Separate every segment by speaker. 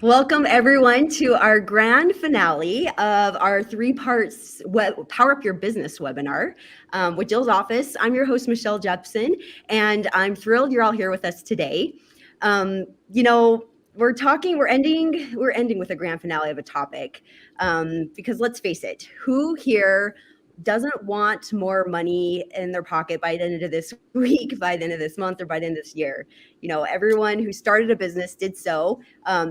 Speaker 1: Welcome everyone to our grand finale of our three parts Power Up Your Business webinar with Jill's office. I'm your host, Michelle Jeppesen, and I'm thrilled you're all here with us today. Um, you know, we're ending with a grand finale of a topic because let's face it, who here doesn't want more money in their pocket by the end of this week, by the end of this month, or by the end of this year? Everyone who started a business did so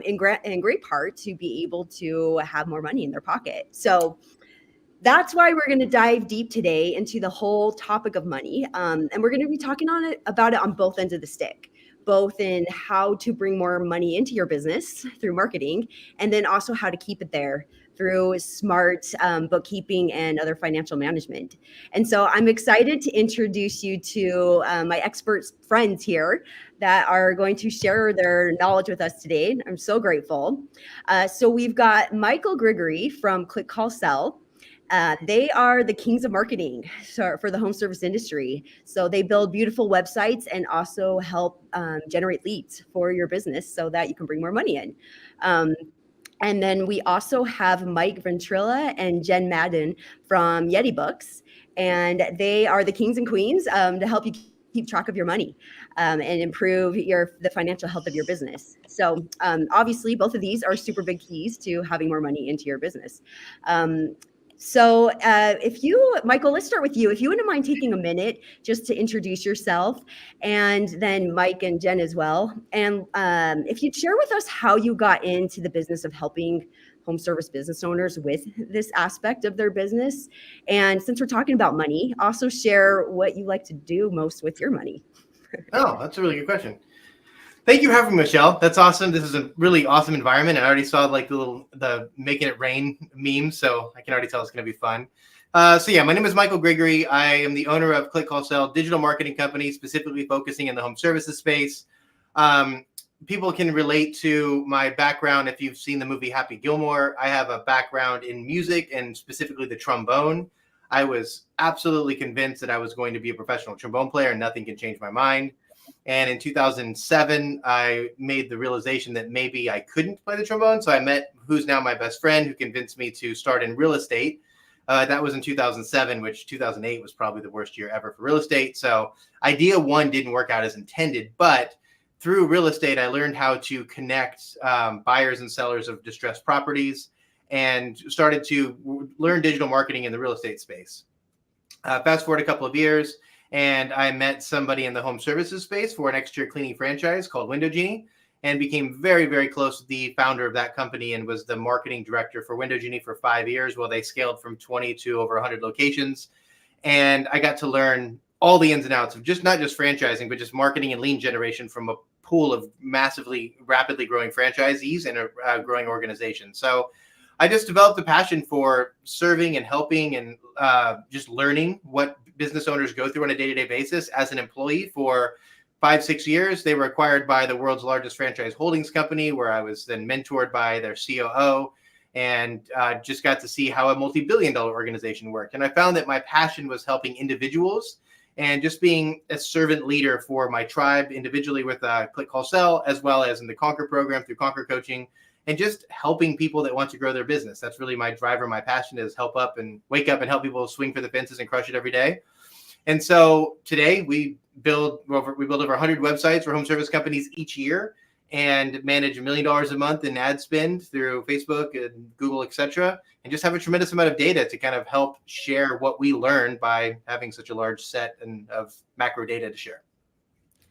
Speaker 1: in great part to be able to have more money in their pocket. So that's why we're going to dive deep today into the whole topic of money. And we're going to be talking about it on both ends of the stick, both in how to bring more money into your business through marketing, and then also how to keep it there through smart bookkeeping and other financial management. And so I'm excited to introduce you to my expert friends here that are going to share their knowledge with us today. I'm so grateful. So we've got Michael Grigery from Click Call Sell. They are the kings of marketing for the home service industry. So they build beautiful websites and also help generate leads for your business so that you can bring more money in. And then we also have Mike Ventrella and Jen Madden from Yeti Books, and they are the kings and queens to help you keep track of your money and improve the financial health of your business. So obviously, both of these are super big keys to having more money into your business. Michael, let's start with you. If you wouldn't mind taking a minute just to introduce yourself, and then Mike and Jen as well. And if you'd share with us how you got into the business of helping home service business owners with this aspect of their business. And since we're talking about money, also share what you like to do most with your money.
Speaker 2: Oh, that's a really good question. Thank you for having me, Michelle. That's awesome. This is a really awesome environment. I already saw like the making it rain memes, so I can already tell it's going to be fun. My name is Michael Grigery. I am the owner of Click Call Sell, digital marketing company, specifically focusing in the home services space. People can relate to my background if you've seen the movie Happy Gilmore. I have a background in music and specifically the trombone. I was absolutely convinced that I was going to be a professional trombone player, and nothing can change my mind. And in 2007, I made the realization that maybe I couldn't play the trombone. So I met who's now my best friend, who convinced me to start in real estate. That was in 2007, which 2008 was probably the worst year ever for real estate. So idea one didn't work out as intended. But through real estate, I learned how to connect buyers and sellers of distressed properties and started to learn digital marketing in the real estate space. Fast forward a couple of years, and I met somebody in the home services space for an exterior cleaning franchise called Window Genie, and became very, very close to the founder of that company and was the marketing director for Window Genie for 5 years while they scaled from 20 to over 100 locations. And I got to learn all the ins and outs of not just franchising, but just marketing and lead generation from a pool of massively, rapidly growing franchisees and a growing organization. So I just developed a passion for serving and helping and just learning what business owners go through on a day-to-day basis. As an employee for 5-6 years, they were acquired by the world's largest franchise holdings company, where I was then mentored by their COO and just got to see how a multi-billion-dollar organization worked. And I found that my passion was helping individuals and just being a servant leader for my tribe individually with Click Call Sell, as well as in the Conquer program through Conquer Coaching, and just helping people that want to grow their business. That's really my driver. My passion is wake up and help people swing for the fences and crush it every day. And so today we build over 100 websites for home service companies each year and manage $1 million a month in ad spend through Facebook and Google, et cetera, and just have a tremendous amount of data to kind of help share what we learn by having such a large set of macro data to share.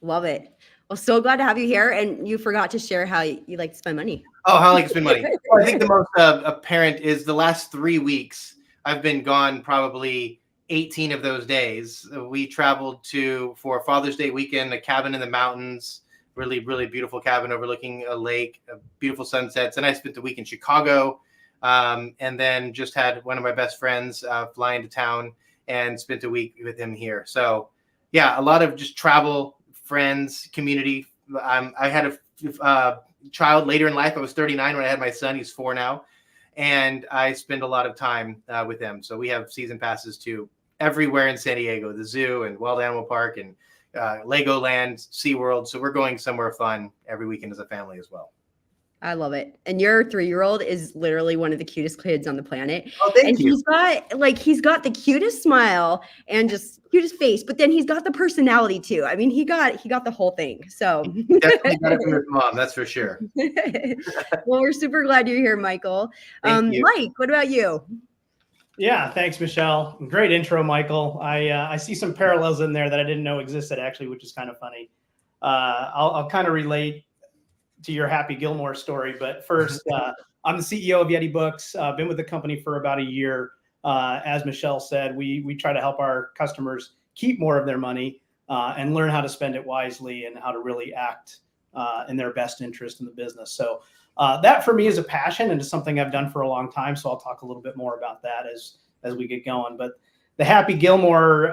Speaker 1: Love it. Well, so glad to have you here. And you forgot to share how you like to spend money.
Speaker 2: Oh, how I like to spend money. Well, I think the most apparent is the last 3 weeks. I've been gone probably 18 of those days. We traveled for Father's Day weekend, a cabin in the mountains, really, really beautiful cabin overlooking a lake, beautiful sunsets. And I spent the week in Chicago, and then just had one of my best friends fly into town and spent a week with him here. So yeah, a lot of just travel, friends, community. I had a child later in life. I was 39 when I had my son. He's 4 now. And I spend a lot of time with them. So we have season passes to everywhere in San Diego, the zoo and Wild Animal Park and Legoland, SeaWorld. So we're going somewhere fun every weekend as a family as well.
Speaker 1: I love it. And your 3-year-old is literally one of the cutest kids on the planet.
Speaker 2: Oh, thank
Speaker 1: And
Speaker 2: you.
Speaker 1: he's got the cutest smile and just cutest face, but then he's got the personality too. I mean, he got the whole thing. So
Speaker 2: Definitely got it from his mom, that's for sure.
Speaker 1: well, we're super glad you're here, Michael.
Speaker 2: Thank you.
Speaker 1: Mike, what about you?
Speaker 3: Yeah, thanks, Michelle. Great intro, Michael. I see some parallels in there that I didn't know existed, actually, which is kind of funny. I'll kind of relate to your Happy Gilmore story, but first, I'm the CEO of Yeti Books. Been with the company for about a year. As Michelle said, we try to help our customers keep more of their money and learn how to spend it wisely and how to really act in their best interest in the business. So that for me is a passion and is something I've done for a long time. So I'll talk a little bit more about that as we get going. But the Happy Gilmore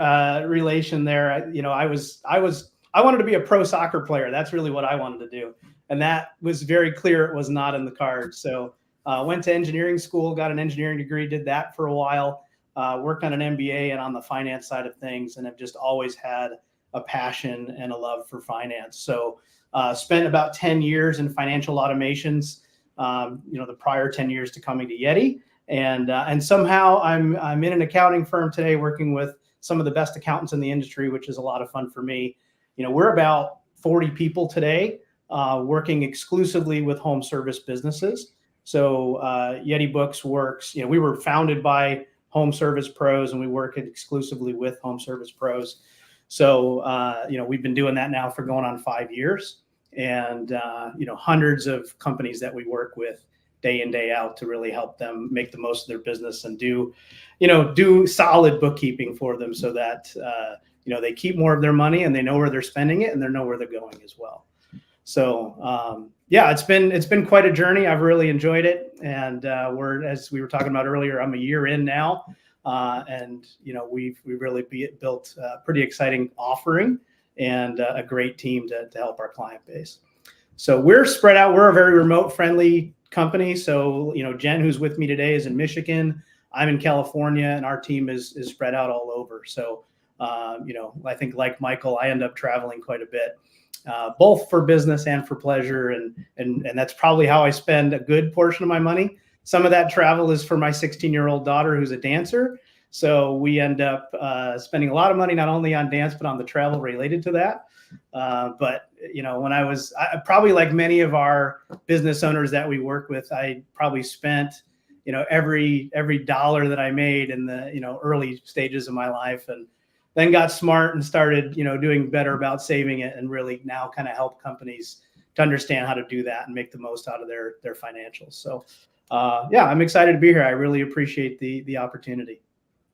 Speaker 3: relation there, I wanted to be a pro soccer player. That's really what I wanted to do. And that was very clear it was not in the cards. So went to engineering school, got an engineering degree, did that for a while, worked on an MBA and on the finance side of things, and have just always had a passion and a love for finance. So spent about 10 years in financial automations, the prior 10 years to coming to Yeti. And somehow I'm in an accounting firm today working with some of the best accountants in the industry, which is a lot of fun for me. We're about 40 people today, working exclusively with home service businesses. So Yeti Books works, we were founded by home service pros, and we work exclusively with home service pros. So, we've been doing that now for going on 5 years, and, hundreds of companies that we work with day in, day out to really help them make the most of their business and do solid bookkeeping for them so that, they keep more of their money and they know where they're spending it and they know where they're going as well. So, it's been quite a journey. I've really enjoyed it. And as we were talking about earlier, I'm a year in now. And we've really built a pretty exciting offering and a great team to help our client base. So we're spread out. We're a very remote friendly company. So, Jen, who's with me today, is in Michigan. I'm in California, and our team is spread out all over. So, I think like Michael, I end up traveling quite a bit, both for business and for pleasure. And that's probably how I spend a good portion of my money. Some of that travel is for my 16-year-old daughter, who's a dancer. So we end up spending a lot of money, not only on dance, but on the travel related to that. But when I probably like many of our business owners that we work with, I probably spent, every dollar that I made in the, early stages of my life, and then got smart and started, doing better about saving it, and really now kind of help companies to understand how to do that and make the most out of their financials. So, I'm excited to be here. I really appreciate the opportunity.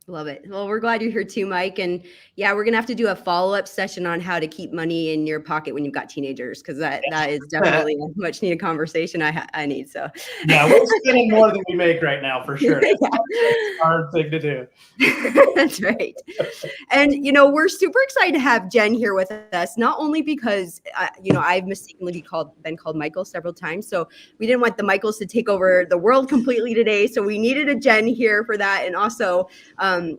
Speaker 1: Love it. Well, we're glad you're here too, Mike. And yeah, we're going to have to do a follow-up session on how to keep money in your pocket when you've got teenagers, because that is definitely a much needed conversation I need. So
Speaker 3: yeah, we're spending more than we make right now, for sure. That's a hard thing to do.
Speaker 1: That's right. And, we're super excited to have Jen here with us, not only because, I've mistakenly been called Michael several times. So we didn't want the Michaels to take over the world completely today. So we needed a Jen here for that. And also,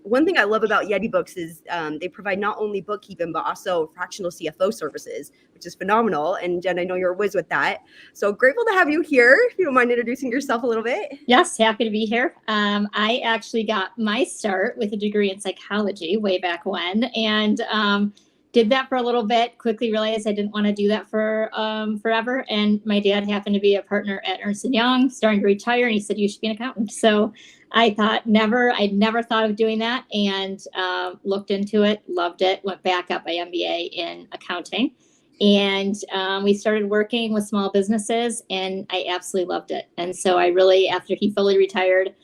Speaker 1: one thing I love about Yeti Books is they provide not only bookkeeping, but also fractional CFO services, which is phenomenal. And Jen, I know you're a whiz with that. So grateful to have you here. If you don't mind introducing yourself a little bit.
Speaker 4: Yes, happy to be here. I actually got my start with a degree in psychology way back when, and did that for a little bit, quickly realized I didn't want to do that for forever. And my dad happened to be a partner at Ernst & Young, starting to retire, and he said, you should be an accountant. So I thought I'd never thought of doing that, and looked into it, loved it, went back up my MBA in accounting. And we started working with small businesses, and I absolutely loved it. And so I really, after he fully retired,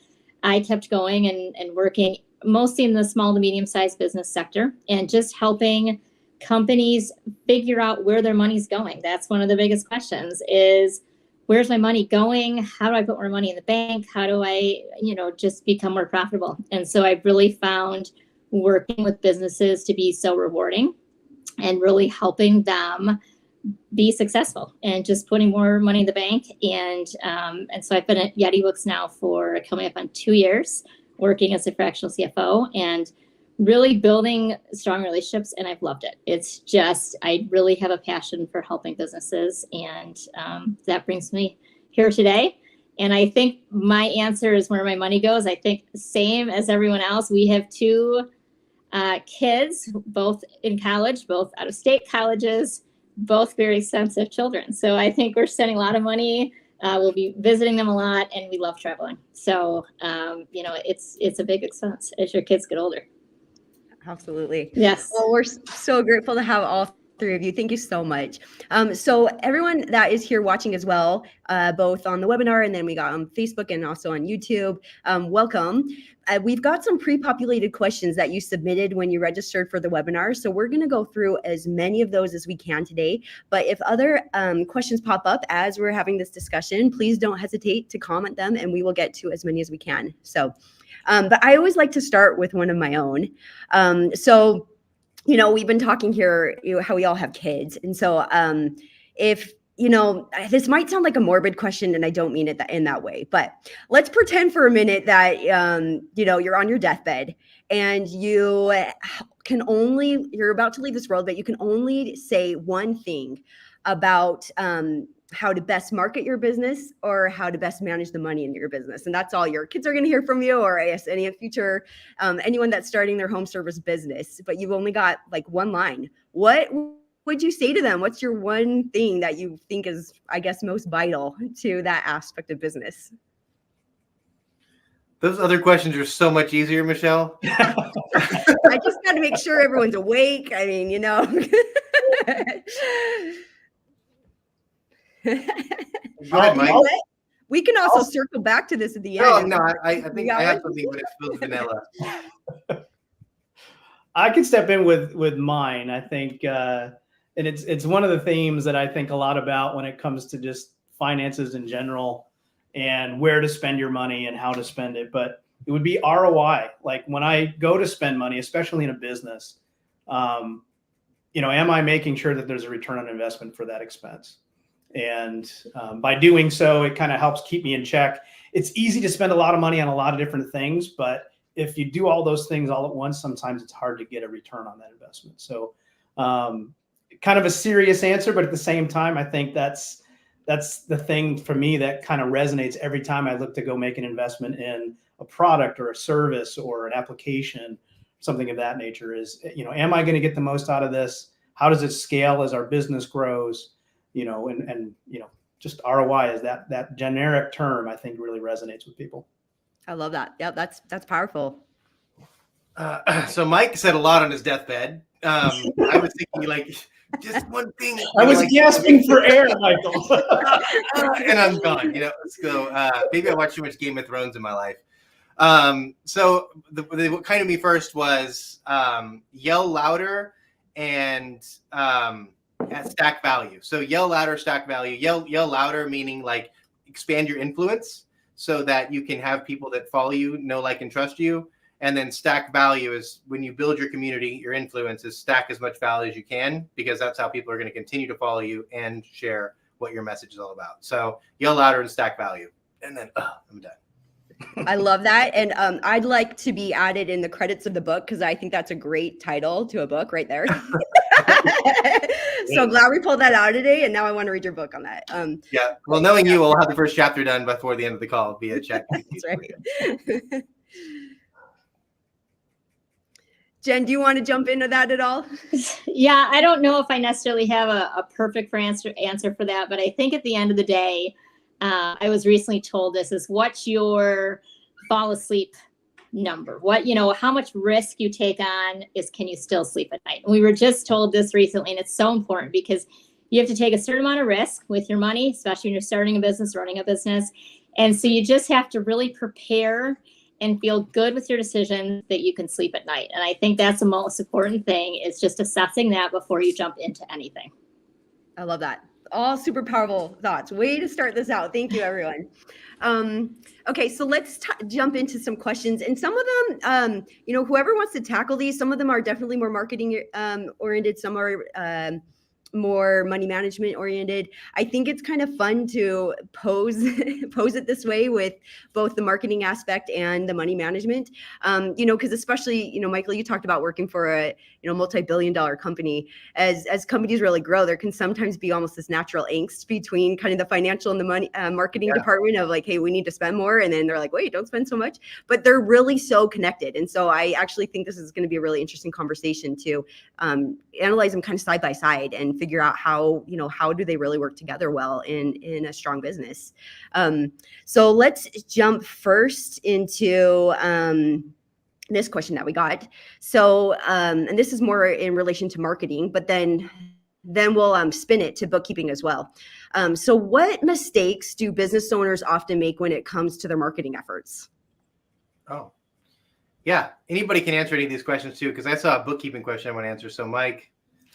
Speaker 4: I kept going and working mostly in the small to medium-sized business sector, and just helping companies figure out where their money's going. That's one of the biggest questions is, where's my money going? How do I put more money in the bank? How do I, just become more profitable? And so I've really found working with businesses to be so rewarding, and really helping them be successful and just putting more money in the bank. And so I've been at Yeti Books now for coming up on 2 years, working as a fractional CFO and really building strong relationships. And I've loved it. It's just, I really have a passion for helping businesses, and that brings me here today. And I think my answer is where my money goes. I think same as everyone else. We have two kids, both in college, both out of state colleges, both very expensive children. So I think we're spending a lot of money. We'll be visiting them a lot, and we love traveling. So, it's a big expense as your kids get older.
Speaker 1: Absolutely.
Speaker 4: Yes.
Speaker 1: Well, we're so grateful to have all three of you. Thank you so much. So everyone that is here watching as well, both on the webinar and then we got on Facebook and also on YouTube, welcome. We've got some pre-populated questions that you submitted when you registered for the webinar. So we're going to go through as many of those as we can today. But if other questions pop up as we're having this discussion, please don't hesitate to comment them and we will get to as many as we can. So, but I always like to start with one of my own. We've been talking here, how we all have kids. And so if, this might sound like a morbid question and I don't mean it in that way, but let's pretend for a minute that, you're on your deathbed and you're about to leave this world, but you can only say one thing about how to best market your business or how to best manage the money in your business. And that's all your kids are going to hear from you, or I guess any future, anyone that's starting their home service business, but you've only got like one line. What would you say to them? What's your one thing that you think is, I guess, most vital to that aspect of business?
Speaker 2: Those other questions are so much easier, Michelle.
Speaker 1: I just got to make sure everyone's awake. I mean,
Speaker 2: Go ahead, Mike.
Speaker 1: We can also circle back to this at the end.
Speaker 2: No, I think I have something, but it feels vanilla.
Speaker 3: I can step in with mine. I think, and it's one of the themes that I think a lot about when it comes to just finances in general and where to spend your money and how to spend it. But it would be ROI. Like when I go to spend money, especially in a business, am I making sure that there's a return on investment for that expense? And by doing so, it kind of helps keep me in check. It's easy to spend a lot of money on a lot of different things, but if you do all those things all at once, sometimes it's hard to get a return on that investment. So kind of a serious answer, but at the same time, I think that's the thing for me that kind of resonates every time I look to go make an investment in a product or a service or an application, something of that nature is, am I going to get the most out of this? How does it scale as our business grows? Just ROI is that generic term, I think really resonates with people.
Speaker 1: I love that. Yeah, that's powerful.
Speaker 2: So Mike said a lot on his deathbed. I was thinking like just one thing.
Speaker 3: I was gasping for air, Michael.
Speaker 2: And I'm gone. So maybe I watched too much Game of Thrones in my life. So what kind of me first was yell louder and at stack value. So yell louder, stack value. Yell louder meaning like expand your influence so that you can have people that follow you, know, like, and trust you. And then stack value is when you build your community, your influence is stack as much value as you can, because that's how people are going to continue to follow you and share what your message is all about. So yell louder and stack value. And then I'm done.
Speaker 1: I love that. And I'd like to be added in the credits of the book because I think that's a great title to a book right there. So glad we pulled that out today. And now I want to read your book on that.
Speaker 2: Yeah. Well, knowing you, we'll have the first chapter done before the end of the call via chat.
Speaker 1: That's right. Jen, do you want to jump into that at all?
Speaker 4: Yeah, I don't know if I necessarily have a perfect answer for that, but I think at the end of the day, I was recently told this is what's your fall asleep number? How much risk you take on is can you still sleep at night? And we were just told this recently, and it's so important because you have to take a certain amount of risk with your money, especially when you're starting a business, running a business. And so you just have to really prepare and feel good with your decision that you can sleep at night. And I think that's the most important thing is just assessing that before you jump into anything.
Speaker 1: I love that. All super powerful thoughts. Way to start this out. Thank you, everyone. Okay, so let's jump into some questions. And some of them, whoever wants to tackle these, some of them are definitely more marketing oriented. Some are more money management oriented. I think it's kind of fun to pose it this way with both the marketing aspect and the money management. Because especially, Michael, you talked about working for a multi-billion-dollar company. As companies really grow, there can sometimes be almost this natural angst between kind of the financial and the money marketing department of like, hey, we need to spend more, and then they're like, wait, don't spend so much. But they're really so connected, and so I actually think this is going to be a really interesting conversation to analyze them kind of side by side and figure out how do they really work together well in a strong business. So let's jump first into this question that we got. So and this is more in relation to marketing, but then we'll spin it to bookkeeping as well. So what mistakes do business owners often make when it comes to their marketing efforts?
Speaker 2: Oh, yeah. Anybody can answer any of these questions too, because I saw a bookkeeping question I want to answer. So Mike,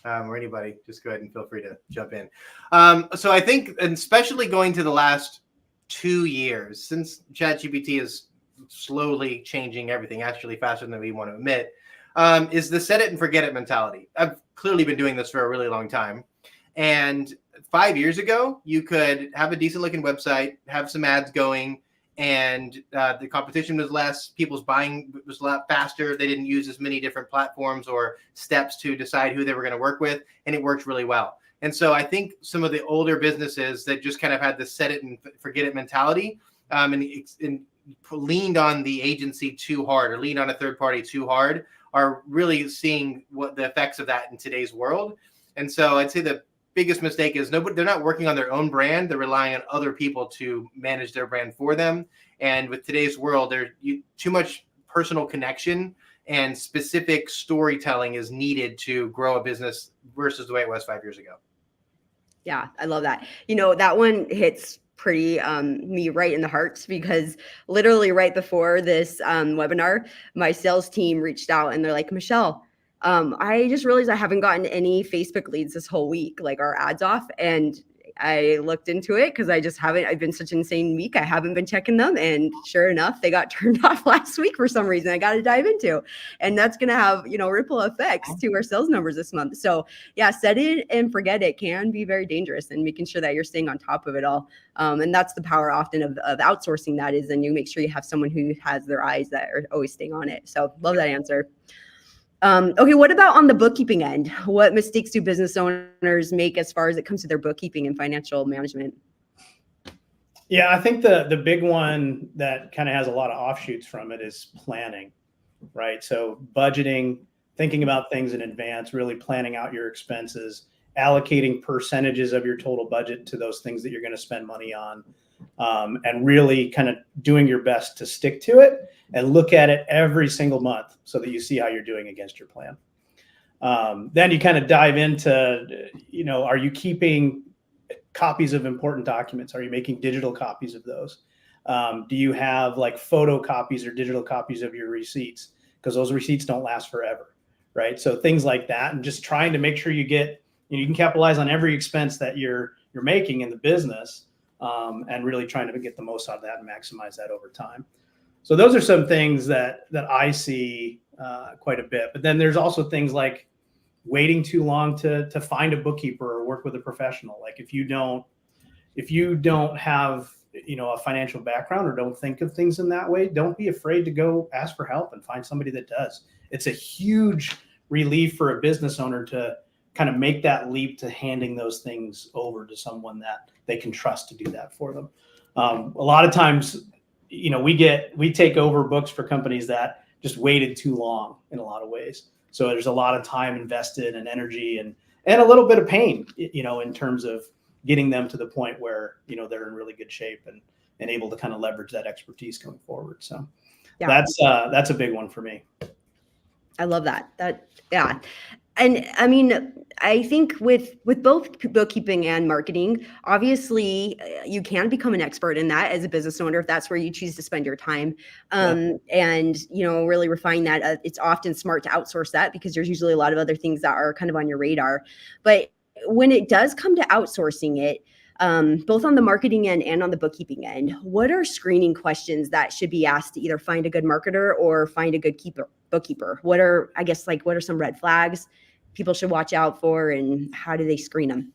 Speaker 2: or anybody, just go ahead and feel free to jump in. So I think, and especially going to the last 2 years, since ChatGPT is slowly changing everything, actually faster than we want to admit, is the set it and forget it mentality. I've clearly been doing this for a really long time. And 5 years ago, you could have a decent looking website, have some ads going, and the competition was less. People's buying was a lot faster. They didn't use as many different platforms or steps to decide who they were going to work with, and it worked really well. And so I think some of the older businesses that just kind of had the set it and forget it mentality and leaned on the agency too hard or leaned on a third party too hard are really seeing what the effects of that in today's world. And so I'd say the biggest mistake is they're not working on their own brand. They're relying on other people to manage their brand for them. And with today's world, there's too much personal connection and specific storytelling is needed to grow a business versus the way it was 5 years ago.
Speaker 1: Yeah, I love that. That one hits pretty me right in the heart, because literally right before this webinar, my sales team reached out and they're like, Michelle, I just realized I haven't gotten any Facebook leads this whole week, like our ads off. And I looked into it because I've been such an insane week. I haven't been checking them. And sure enough, they got turned off last week for some reason. I got to dive into, and that's going to have, ripple effects to our sales numbers this month. So yeah, set it and forget it can be very dangerous, and making sure that you're staying on top of it all. And that's the power often of outsourcing that is, and you make sure you have someone who has their eyes that are always staying on it. So love that answer. Okay, what about on the bookkeeping end? What mistakes do business owners make as far as it comes to their bookkeeping and financial management?
Speaker 3: Yeah, I think the big one that kind of has a lot of offshoots from it is planning, right? So budgeting, thinking about things in advance, really planning out your expenses, allocating percentages of your total budget to those things that you're going to spend money on, and really kind of doing your best to stick to it and look at it every single month so that you see how you're doing against your plan. Then you kind of dive into, are you keeping copies of important documents? Are you making digital copies of those? Do you have like photocopies or digital copies of your receipts? Because those receipts don't last forever, right? So things like that, and just trying to make sure you get, you can capitalize on every expense that you're making in the business, and really trying to get the most out of that and maximize that over time. So those are some things that I see quite a bit. But then there's also things like waiting too long to find a bookkeeper or work with a professional. Like if you don't have a financial background or don't think of things in that way, don't be afraid to go ask for help and find somebody that does. It's a huge relief for a business owner to kind of make that leap to handing those things over to someone that they can trust to do that for them. A lot of times, we take over books for companies that just waited too long in a lot of ways. So there's a lot of time invested and energy and a little bit of pain, in terms of getting them to the point where, they're in really good shape and able to kind of leverage that expertise going forward. So yeah, that's a big one for me.
Speaker 1: I love that. Yeah. And I mean, I think with both bookkeeping and marketing, obviously you can become an expert in that as a business owner if that's where you choose to spend your time, and really refine that. It's often smart to outsource that because there's usually a lot of other things that are kind of on your radar. But when it does come to outsourcing it, both on the marketing end and on the bookkeeping end, what are screening questions that should be asked to either find a good marketer or find a good bookkeeper? What are some red flags? people should watch out for, and how do they screen them?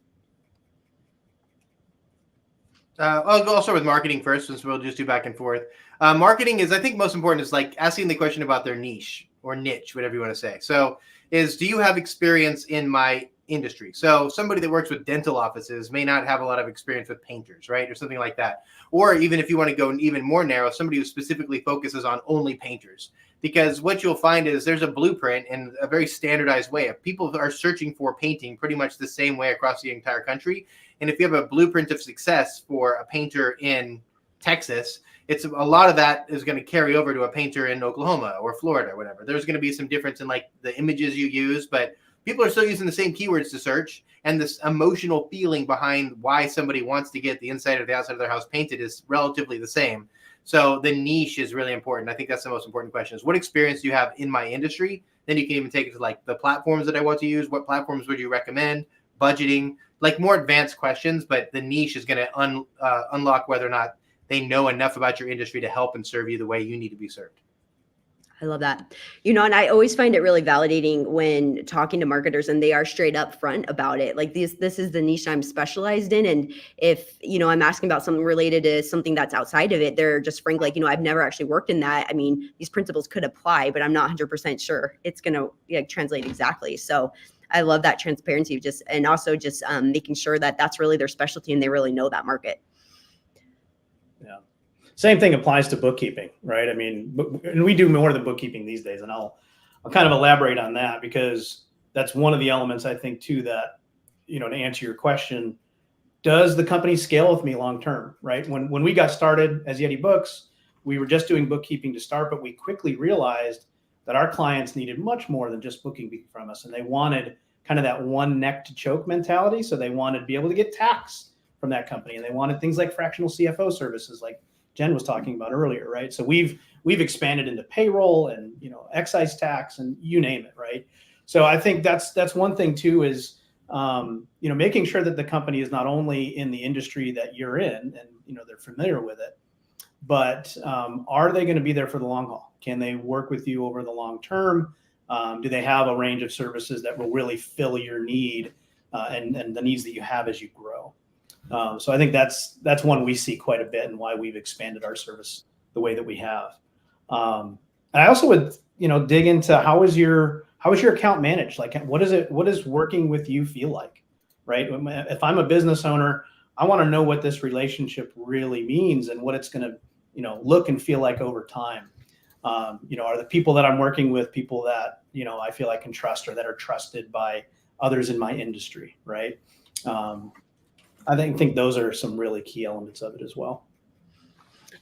Speaker 2: I'll start with marketing first, since we'll just do back and forth. Marketing is, I think, most important is like asking the question about their niche or niche, whatever you want to say. So do you have experience in my industry? So somebody that works with dental offices may not have a lot of experience with painters, right? Or something like that. Or even if you want to go even more narrow, somebody who specifically focuses on only painters. Because what you'll find is there's a blueprint in a very standardized way. People are searching for painting pretty much the same way across the entire country. And if you have a blueprint of success for a painter in Texas, it's a lot of that is going to carry over to a painter in Oklahoma or Florida or whatever. There's going to be some difference in like the images you use, but people are still using the same keywords to search. And this emotional feeling behind why somebody wants to get the inside or the outside of their house painted is relatively the same. So the niche is really important. I think that's the most important question is what experience do you have in my industry? Then you can even take it to like the platforms that I want to use. What platforms would you recommend? Budgeting, like more advanced questions, but the niche is going to unlock whether or not they know enough about your industry to help and serve you the way you need to be served.
Speaker 1: I love that. And I always find it really validating when talking to marketers and they are straight up front about it. Like this is the niche I'm specialized in. And if, I'm asking about something related to something that's outside of it, they're just frank, like, I've never actually worked in that. I mean, these principles could apply, but I'm not 100% sure it's going to translate exactly. So I love that transparency and also making sure that that's really their specialty and they really know that market.
Speaker 3: Yeah. Same thing applies to bookkeeping, right? I mean, and we do more than bookkeeping these days, and I'll kind of elaborate on that because that's one of the elements I think too that, to answer your question, does the company scale with me long term, right? When we got started as Yeti Books, we were just doing bookkeeping to start, but we quickly realized that our clients needed much more than just bookkeeping from us, and they wanted kind of that one neck to choke mentality. So they wanted to be able to get tax from that company, and they wanted things like fractional CFO services, like Jen was talking about earlier, right? So we've expanded into payroll and excise tax and you name it, right? So I think that's one thing too is making sure that the company is not only in the industry that you're in and they're familiar with it, but are they going to be there for the long haul? Can they work with you over the long term? Do they have a range of services that will really fill your need and the needs that you have as you grow? So I think that's one we see quite a bit and why we've expanded our service the way that we have. And I also would, dig into how is your account managed? Like, what does working with you feel like, right? If I'm a business owner, I want to know what this relationship really means and what it's going to, look and feel like over time. Are the people that I'm working with people that, I feel I can trust or that are trusted by others in my industry, right? I think those are some really key elements of it as well.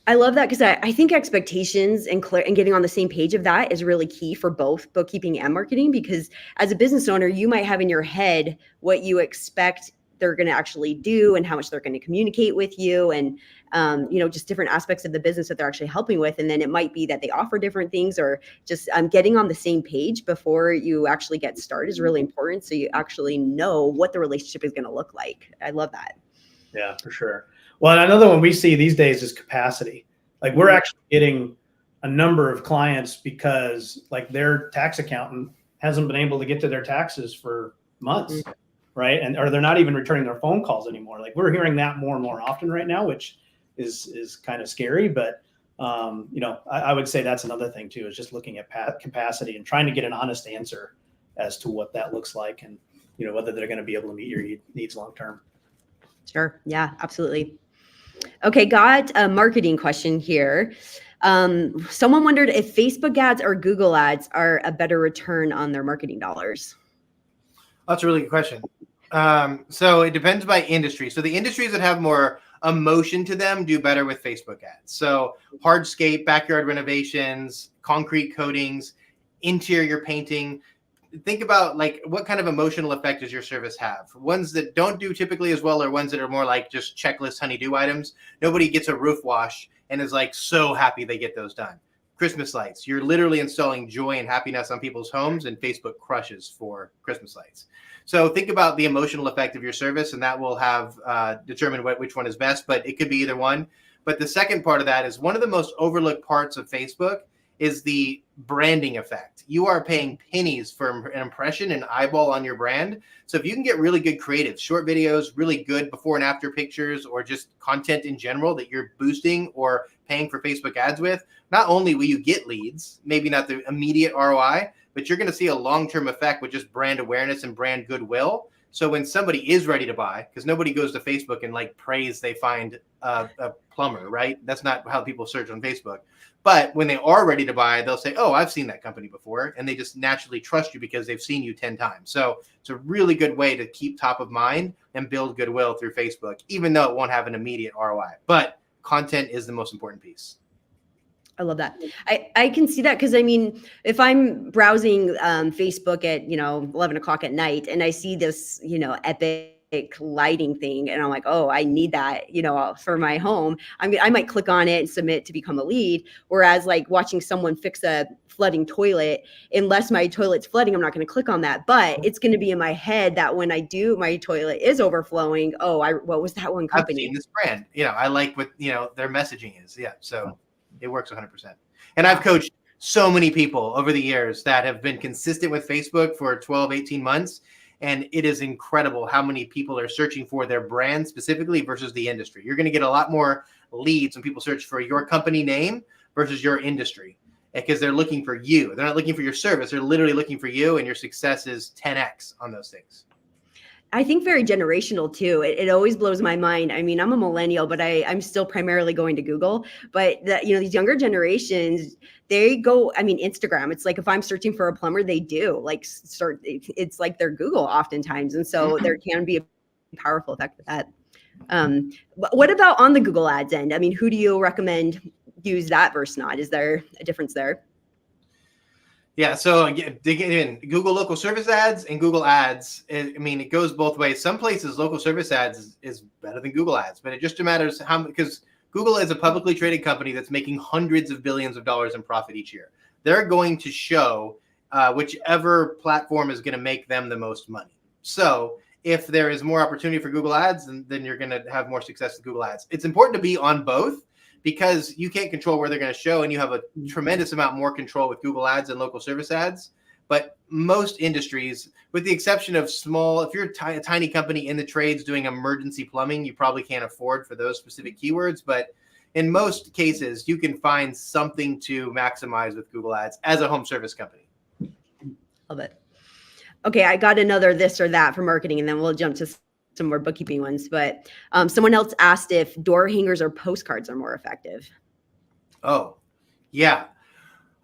Speaker 1: I love that because I think expectations and getting on the same page of that is really key for both bookkeeping and marketing, because as a business owner, you might have in your head what you expect they're going to actually do and how much they're going to communicate with you and, just different aspects of the business that they're actually helping with. And then it might be that they offer different things or just getting on the same page before you actually get started is really important. So you actually know what the relationship is going to look like. I love that.
Speaker 3: Yeah, for sure. Well, another one we see these days is capacity. Like we're actually getting a number of clients because like their tax accountant hasn't been able to get to their taxes for months, right? Or they're not even returning their phone calls anymore. Like we're hearing that more and more often right now, which is kind of scary. But I would say that's another thing too, is just looking at capacity and trying to get an honest answer as to what that looks like and whether they're going to be able to meet your needs long term.
Speaker 1: Sure. Yeah, absolutely. Okay, got a marketing question here. Someone wondered if Facebook ads or Google ads are a better return on their marketing dollars.
Speaker 2: That's a really good question. So it depends by industry. So the industries that have more emotion to them do better with Facebook ads. So hardscape, backyard renovations, concrete coatings, interior painting. Think about like what kind of emotional effect does your service have? Ones that don't do typically as well are ones that are more like just checklist honey-do items. Nobody gets a roof wash and is like so happy they get those done. Christmas lights, you're literally installing joy and happiness on people's homes, and Facebook crushes for Christmas lights. So think about the emotional effect of your service, and that will have determine which one is best, but it could be either one. But the second part of that is one of the most overlooked parts of Facebook is the branding effect. You are paying pennies for an impression and eyeball on your brand. So if you can get really good creative, short videos, really good before and after pictures, or just content in general that you're boosting or paying for Facebook ads with, not only will you get leads, maybe not the immediate ROI, but you're going to see a long-term effect with just brand awareness and brand goodwill. So when somebody is ready to buy, because nobody goes to Facebook and like prays they find a plumber, right? That's not how people search on Facebook. But when they are ready to buy, they'll say, oh, I've seen that company before. And they just naturally trust you because they've seen you 10 times. So it's a really good way to keep top of mind and build goodwill through Facebook, even though it won't have an immediate ROI. But content is the most important piece.
Speaker 1: I love that. I can see that because I mean, if I'm browsing Facebook at 11 o'clock at night and I see this epic lighting thing and I'm like, oh, I need that for my home, I might click on it and submit to become a lead. Whereas like watching someone fix a flooding toilet, unless my toilet's flooding, I'm not going to click on that. But it's going to be in my head that when I do, my toilet is overflowing. Oh, what was that one company?
Speaker 2: I've seen this brand. I like what their messaging is. Yeah, so. It works 100%. And I've coached so many people over the years that have been consistent with Facebook for 12, 18 months. And it is incredible how many people are searching for their brand specifically versus the industry. You're going to get a lot more leads when people search for your company name versus your industry because they're looking for you. They're not looking for your service. They're literally looking for you, and your success is 10x on those things.
Speaker 1: I think very generational too. It always blows my mind. I mean, I'm a millennial, but I'm still primarily going to Google. But these younger generations, they go. I mean, Instagram. It's like if I'm searching for a plumber, they do like start. It's like their Google oftentimes, and so there can be a powerful effect with that. What about on the Google Ads end? I mean, who do you recommend use that versus not? Is there a difference there?
Speaker 2: Yeah, so again, digging in Google local service ads and Google ads. It goes both ways. Some places local service ads is better than Google ads, but it just matters how, because Google is a publicly traded company that's making hundreds of billions of dollars in profit each year. They're going to show whichever platform is going to make them the most money. So if there is more opportunity for Google ads, then you're going to have more success with Google ads. It's important to be on both, because you can't control where they're going to show, and you have a tremendous amount more control with Google ads and local service ads. But most industries, with the exception of small, if you're a tiny company in the trades doing emergency plumbing, you probably can't afford for those specific keywords. But in most cases, you can find something to maximize with Google ads as a home service company.
Speaker 1: Love it. Okay, I got another this or that for marketing, and then we'll jump to some more bookkeeping ones. But someone else asked if door hangers or postcards are more effective.
Speaker 2: Oh, yeah.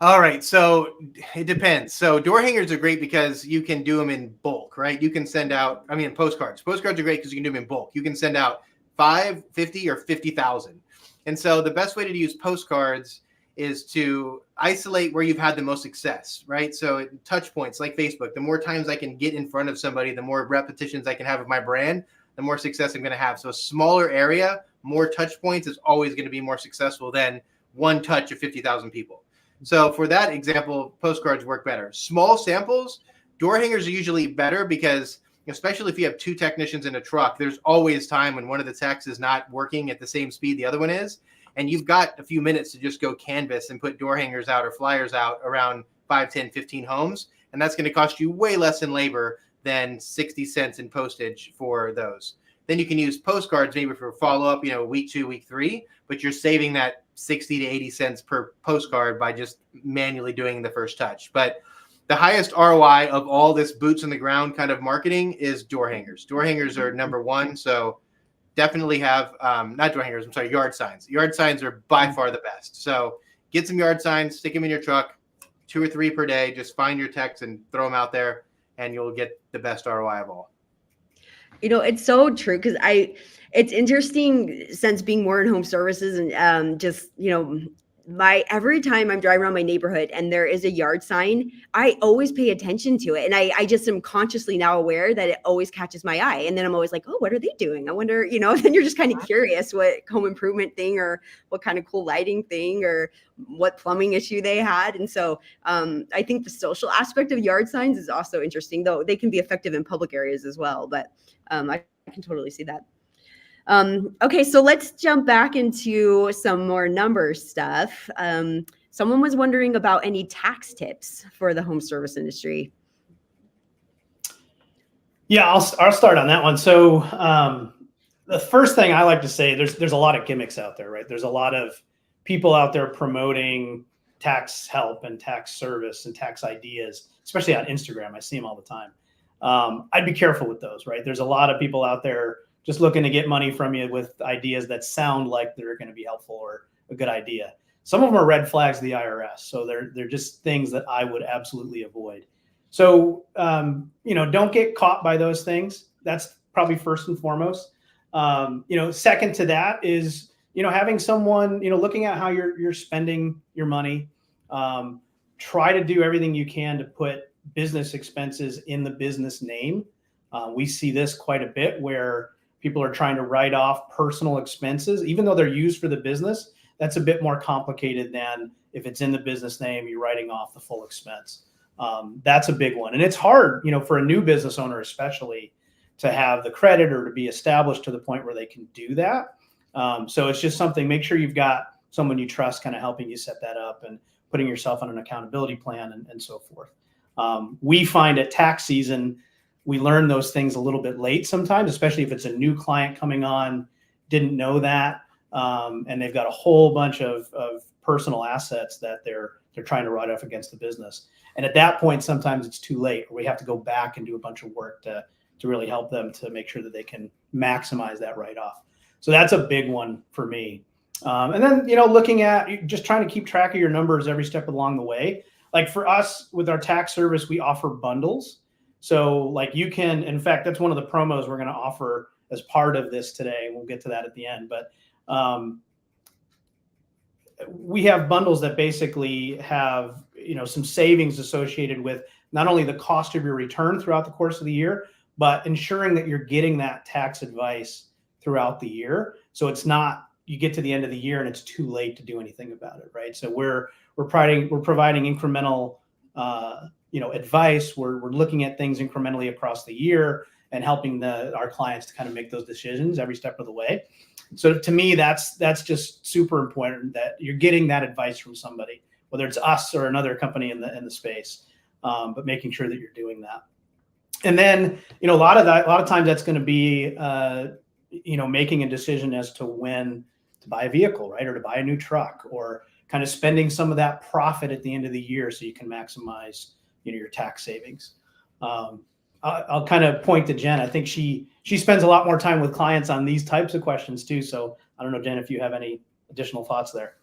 Speaker 2: All right. So it depends. So door hangers are great because you can do them in bulk, right? You can send out, postcards. Postcards are great because you can do them in bulk. You can send out 5, 50, or 50,000. And so the best way to use postcards is to isolate where you've had the most success, right? So touch points like Facebook, the more times I can get in front of somebody, the more repetitions I can have of my brand, the more success I'm going to have. So a smaller area, more touch points is always going to be more successful than one touch of 50,000 people. So for that example, postcards work better. Small samples, door hangers are usually better because especially if you have 2 technicians in a truck, there's always time when one of the techs is not working at the same speed the other one is. And you've got a few minutes to just go canvas and put door hangers out or flyers out around 5, 10, 15 homes. And that's going to cost you way less in labor than 60 cents in postage for those. Then you can use postcards maybe for follow-up, week 2, week 3, but you're saving that 60 to 80 cents per postcard by just manually doing the first touch. But the highest ROI of all this boots on the ground kind of marketing is door hangers. Door hangers are number 1. So definitely have, not door hangers, yard signs. Yard signs are by far the best. So get some yard signs, stick them in your truck, 2 or 3 per day. Just find your techs and throw them out there, and you'll get the best ROI of all.
Speaker 1: It's so true because it's interesting since being more in home services and every time I'm driving around my neighborhood and there is a yard sign, I always pay attention to it. And I just am consciously now aware that it always catches my eye. And then I'm always like, oh, what are they doing? I wonder, then you're just kind of curious what home improvement thing or what kind of cool lighting thing or what plumbing issue they had. And so I think the social aspect of yard signs is also interesting, though they can be effective in public areas as well. But I can totally see that. Okay, so let's jump back into some more number stuff. Someone was wondering about any tax tips for the home service industry.
Speaker 3: Yeah, I'll start on that one. So the first thing I like to say, there's a lot of gimmicks out there, right? There's a lot of people out there promoting tax help and tax service and tax ideas, especially on Instagram. I see them all the time. I'd be careful with those, right? There's a lot of people out there just looking to get money from you with ideas that sound like they're going to be helpful or a good idea. Some of them are red flags to the IRS. So they're just things that I would absolutely avoid. So, don't get caught by those things. That's probably first and foremost. Second to that is, having someone, looking at how you're spending your money. Try to do everything you can to put business expenses in the business name. We see this quite a bit where people are trying to write off personal expenses, even though they're used for the business. That's a bit more complicated than if it's in the business name, you're writing off the full expense. That's a big one. And it's hard, for a new business owner, especially, to have the credit or to be established to the point where they can do that. So it's just something, make sure you've got someone you trust kind of helping you set that up and putting yourself on an accountability plan and so forth. We find at tax season, we learn those things a little bit late sometimes, especially if it's a new client coming on, didn't know that, and they've got a whole bunch of personal assets that they're trying to write off against the business. And at that point, sometimes it's too late, or we have to go back and do a bunch of work to really help them to make sure that they can maximize that write-off. So that's a big one for me. And then, looking at just trying to keep track of your numbers every step along the way. Like for us with our tax service, we offer bundles. So like you can, in fact, that's one of the promos we're going to offer as part of this today. We'll get to that at the end, but we have bundles that basically have, some savings associated with not only the cost of your return throughout the course of the year, but ensuring that you're getting that tax advice throughout the year. So it's not, you get to the end of the year and it's too late to do anything about it, right? So we're providing incremental, advice. We're looking at things incrementally across the year and helping our clients to kind of make those decisions every step of the way. So to me, that's just super important that you're getting that advice from somebody, whether it's us or another company in the space, but making sure that you're doing that. And then, a lot of times that's going to be, making a decision as to when to buy a vehicle, right? Or to buy a new truck, or kind of spending some of that profit at the end of the year so you can maximize, your tax savings. I'll kind of point to Jen. I think she spends a lot more time with clients on these types of questions too. So I don't know, Jen, if you have any additional thoughts there.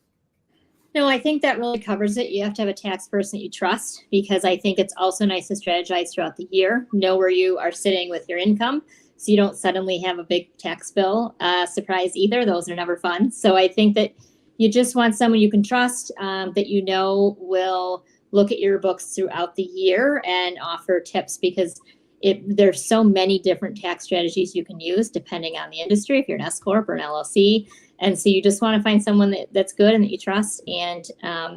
Speaker 4: No, I think that really covers it. You have to have a tax person that you trust, because I think it's also nice to strategize throughout the year, know where you are sitting with your income, so you don't suddenly have a big tax bill surprise either. Those are never fun. So I think that you just want someone you can trust, that will look at your books throughout the year and offer tips, because there's so many different tax strategies you can use depending on the industry, if you're an S Corp or an LLC. And so you just want to find someone that's good and that you trust, and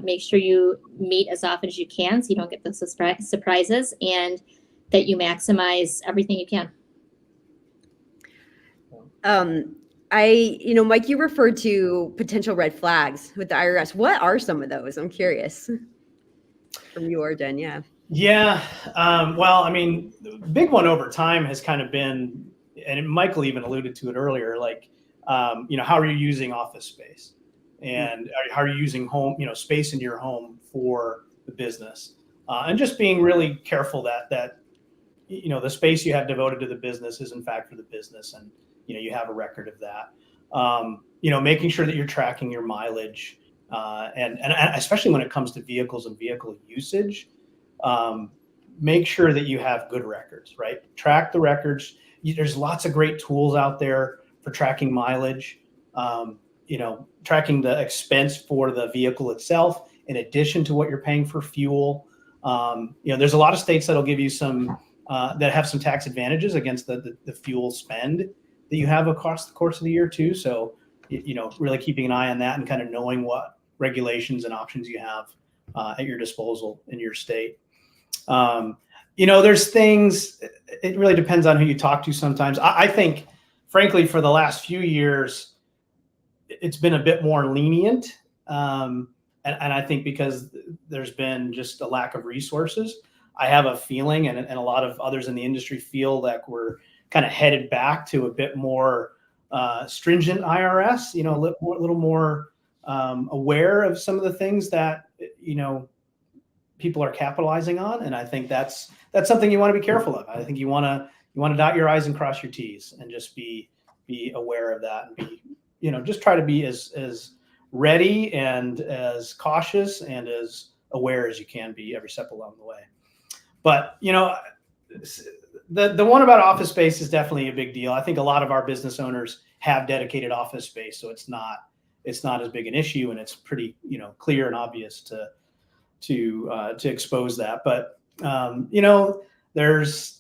Speaker 4: make sure you meet as often as you can so you don't get those surprises, and that you maximize everything you can.
Speaker 1: Mike, you referred to potential red flags with the IRS. What are some of those? I'm curious. From you or Jen, yeah.
Speaker 3: Yeah. Well, I mean, the big one over time has kind of been, and Michael even alluded to it earlier, like, how are you using office space, and how are you using home, space in your home for the business, and just being really careful that the space you have devoted to the business is in fact for the business, and you have a record of that. Making sure that you're tracking your mileage, and especially when it comes to vehicles and vehicle usage, make sure that you have good records, right? Track the records. There's lots of great tools out there for tracking mileage, tracking the expense for the vehicle itself, in addition to what you're paying for fuel. There's a lot of states that'll give you some, that have some tax advantages against the fuel spend that you have across the course of the year too. So, really keeping an eye on that and kind of knowing what regulations and options you have at your disposal in your state. There's things, it really depends on who you talk to sometimes. I think, frankly, for the last few years, it's been a bit more lenient. And I think because there's been just a lack of resources, I have a feeling, and a lot of others in the industry feel that we're kind of headed back to a bit more stringent IRS, a little more aware of some of the things that, people are capitalizing on. And I think that's something you want to be careful of. I think you want to dot your I's and cross your T's and just be aware of that, and be, just try to be as ready and as cautious and as aware as you can be every step along the way. But, the one about office space is definitely a big deal. I think a lot of our business owners have dedicated office space, so it's not as big an issue, and it's pretty, clear and obvious to expose that. But, there's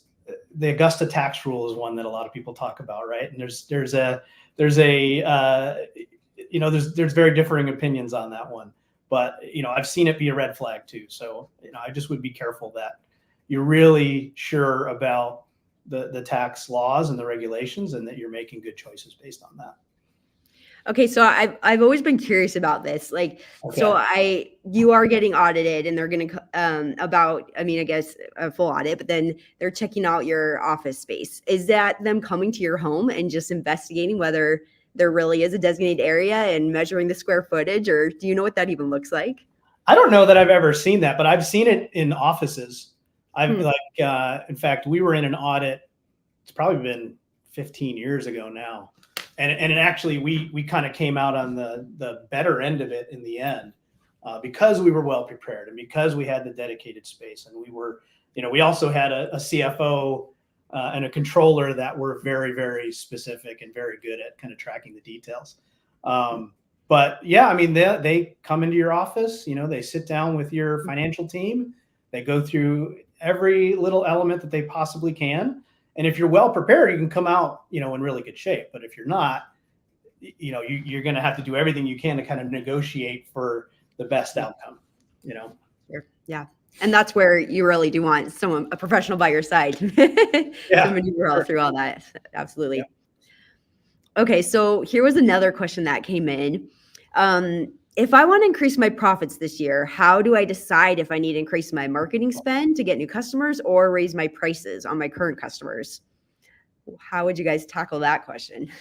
Speaker 3: the Augusta tax rule is one that a lot of people talk about, right? And there's very differing opinions on that one. But, I've seen it be a red flag too. So, I just would be careful that you're really sure about the tax laws and the regulations, and that you're making good choices based on that.
Speaker 1: Okay, so I've always been curious about this. Like,
Speaker 3: Okay.
Speaker 1: so you are getting audited, and they're going to I guess a full audit, but then they're checking out your office space. Is that them coming to your home and just investigating whether there really is a designated area and measuring the square footage, or do you know what that even looks like?
Speaker 3: I don't know that I've ever seen that, but I've seen it in offices. In fact, we were in an audit. It's probably been 15 years ago now. And actually, we kind of came out on the better end of it in the end, because we were well prepared, and because we had the dedicated space, and we were, we also had a CFO and a controller that were very, very specific and very good at kind of tracking the details. But yeah, they come into your office, they sit down with your financial team, they go through every little element that they possibly can. And if you're well prepared, you can come out, in really good shape. But if you're not, you're going to have to do everything you can to kind of negotiate for the best outcome,
Speaker 1: Sure. Yeah. And that's where you really do want a professional by your side to maneuver all through all that. Absolutely. Yeah. Okay. So here was another question that came in. If I want to increase my profits this year, how do I decide if I need to increase my marketing spend to get new customers or raise my prices on my current customers? How would you guys tackle that question?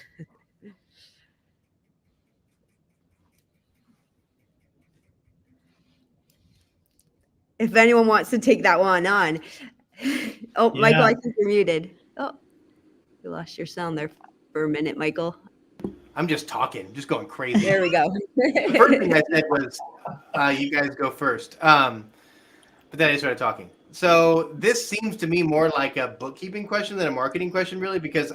Speaker 1: If anyone wants to take that one on. Oh, yeah. Michael, I think you're muted. Oh, you lost your sound there for a minute, Michael.
Speaker 2: I'm just talking, just going crazy.
Speaker 1: There we go.
Speaker 2: The first thing I said was, you guys go first. But then I started talking. So this seems to me more like a bookkeeping question than a marketing question, really, because